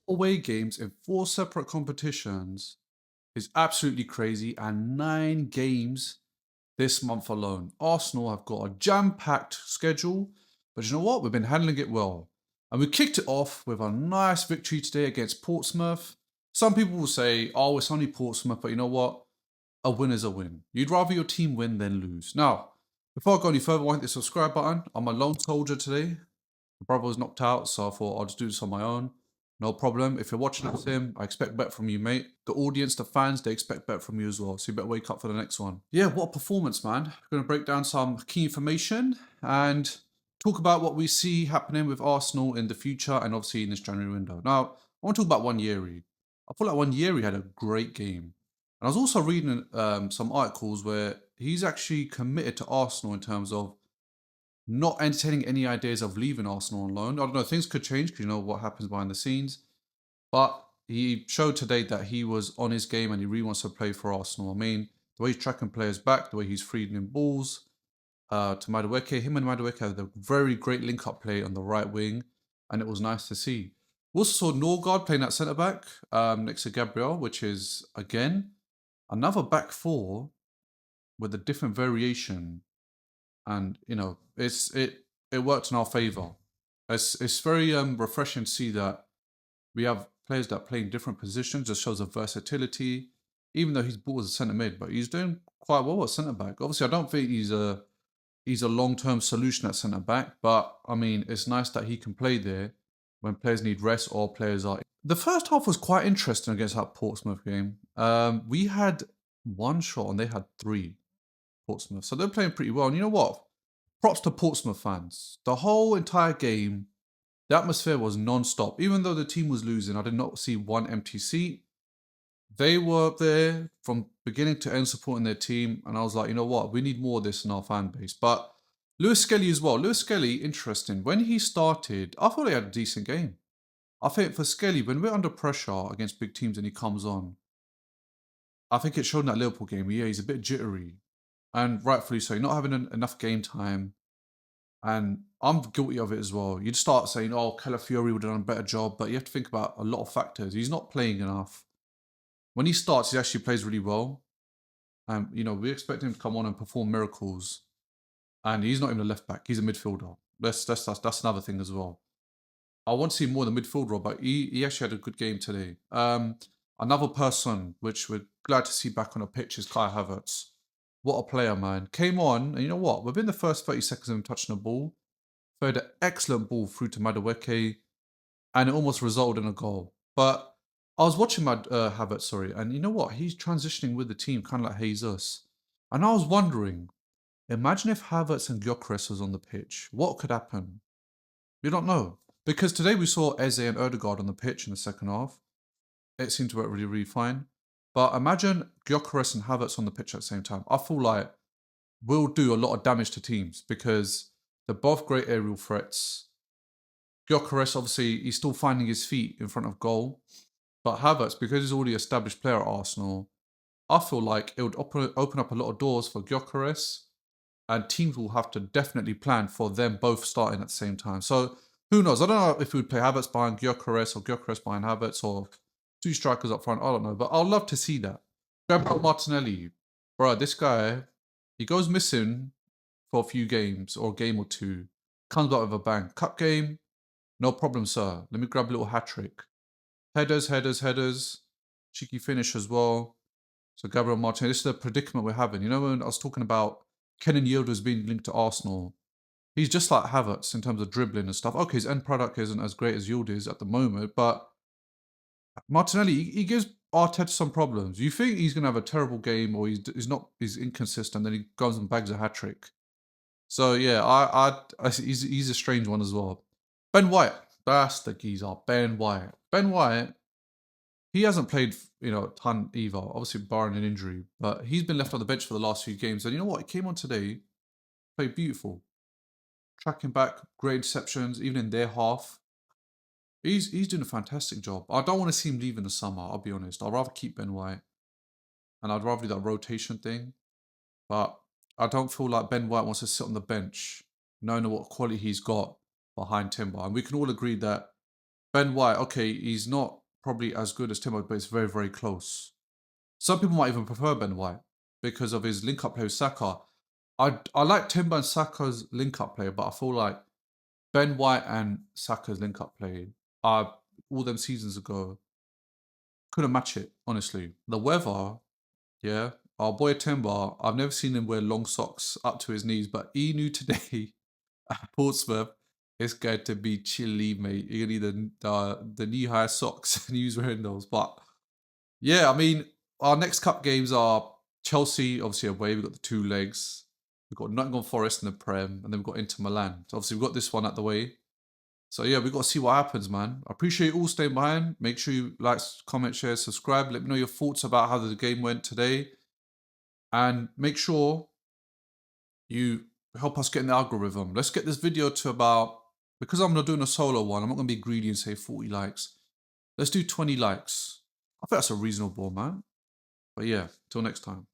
away games in 4 separate competitions is absolutely crazy, and 9 games this month alone. Arsenal have got a jam-packed schedule, but you know what? We've been handling it well. And we kicked it off with a nice victory today against Portsmouth. Some people will say, oh, it's only Portsmouth, but you know what? A win is a win. You'd rather your team win than lose. Now, before I go any further, I hit the subscribe button. I'm a lone soldier today. My brother was knocked out, so I thought I'll just do this on my own. No problem. If you're watching with him, I expect better from you, mate. The audience, the fans, they expect better from you as well. So you better wake up for the next one. Yeah, what a performance, man. We're going to break down some key information and talk about what we see happening with Arsenal in the future and obviously in this January window. Now, I want to talk about Wanyeri. I feel like Wanyeri had a great game. And I was also reading some articles where he's actually committed to Arsenal in terms of not entertaining any ideas of leaving Arsenal on loan. I don't know, things could change because you know what happens behind the scenes. But he showed today that he was on his game and he really wants to play for Arsenal. I mean, the way he's tracking players back, the way he's feeding in balls to Madueke. Him and Madueke had a very great link-up play on the right wing, and it was nice to see. We also saw Norgard playing at centre-back next to Gabriel, which is, again, another back four with a different variation, and you know it worked in our favor. It's very refreshing to see that we have players that play in different positions. Just shows a versatility. Even though he's bought as a centre mid, but he's doing quite well at centre back. Obviously, I don't think he's a long term solution at centre back, but I mean it's nice that he can play there when players need rest or players are. The first half was quite interesting against that Portsmouth game. We had one shot and they had three. Portsmouth. So they're playing pretty well. And you know what? Props to Portsmouth fans. The whole entire game, the atmosphere was non-stop. Even though the team was losing, I did not see one empty seat. They were there from beginning to end supporting their team. And I was like, you know what? We need more of this in our fan base. But Lewis Skelly as well. Lewis Skelly, interesting. When he started, I thought he had a decent game. I think for Skelly, when we're under pressure against big teams and he comes on, I think it showed in that Liverpool game. Yeah, he's a bit jittery. And rightfully so. Not having enough game time. And I'm guilty of it as well. You'd start saying, oh, Calafiori would have done a better job, but you have to think about a lot of factors. He's not playing enough. When he starts, he actually plays really well. And, you know, we expect him to come on and perform miracles. And he's not even a left back, he's a midfielder. That's another thing as well. I want to see more of the midfielder, but he actually had a good game today. Another person, which we're glad to see back on the pitch, is Kai Havertz. What a player, man. Came on, and you know what? Within the first 30 seconds of him touching the ball, played an excellent ball through to Madueke, and it almost resulted in a goal. But I was watching Havertz, sorry, and you know what? He's transitioning with the team, kind of like Jesus. And I was wondering, imagine if Havertz and Gyökeres was on the pitch. What could happen? You don't know. Because today we saw Eze and Erdegaard on the pitch in the second half. It seemed to work really, really fine. But imagine Gyökeres and Havertz on the pitch at the same time. I feel like we'll do a lot of damage to teams because they're both great aerial threats. Gyökeres, obviously, he's still finding his feet in front of goal. But Havertz, because he's already an established player at Arsenal, I feel like it would open up a lot of doors for Gyökeres, and teams will have to definitely plan for them both starting at the same time. So who knows? I don't know if we would play Havertz behind Gyökeres or Gyökeres behind Havertz or two strikers up front. I don't know, but I'd love to see that. Gabriel Martinelli, bro, this guy, he goes missing for a few games or a game or two, comes back with a bang. Cup game, no problem, sir. Let me grab a little hat trick. Headers, headers, headers. Cheeky finish as well. So Gabriel Martinelli, this is the predicament we're having. You know, when I was talking about Kenan Yildiz being linked to Arsenal, he's just like Havertz in terms of dribbling and stuff. Okay, his end product isn't as great as Yildiz at the moment, but Martinelli, he gives Arteta some problems. You think he's going to have a terrible game or he's inconsistent, then he goes and bags a hat trick. So yeah, he's a strange one as well. Ben White, that's the geezer. Ben White. Ben White, he hasn't played, a ton either, obviously barring an injury, but he's been left on the bench for the last few games. And you know what? He came on today, played beautiful. Tracking back, great interceptions, even in their half. He's doing a fantastic job. I don't want to see him leave in the summer, I'll be honest. I'd rather keep Ben White. And I'd rather do that rotation thing. But I don't feel like Ben White wants to sit on the bench, knowing what quality he's got behind Timber. And we can all agree that Ben White, okay, he's not probably as good as Timber, but it's very, very close. Some people might even prefer Ben White because of his link-up play with Saka. I like Timber and Saka's link-up play, but I feel like Ben White and Saka's link-up play all them seasons ago couldn't match it, honestly. The weather, yeah, our boy Timber, I've never seen him wear long socks up to his knees, but he knew today at Portsmouth, it's going to be chilly, mate. You're gonna need the knee-high socks, and he was wearing those. But yeah, I mean, our next cup games are Chelsea, obviously away. We've got the two legs. We've got Nottingham Forest in the Prem, and then we've got Inter Milan. So obviously we've got this one at the way. So yeah, we've got to see what happens, man. I appreciate you all staying behind. Make sure you like, comment, share, subscribe. Let me know your thoughts about how the game went today. And make sure you help us get in the algorithm. Let's get this video to about, because I'm not doing a solo one, I'm not going to be greedy and say 40 likes. Let's do 20 likes. I think that's a reasonable amount. But yeah, till next time.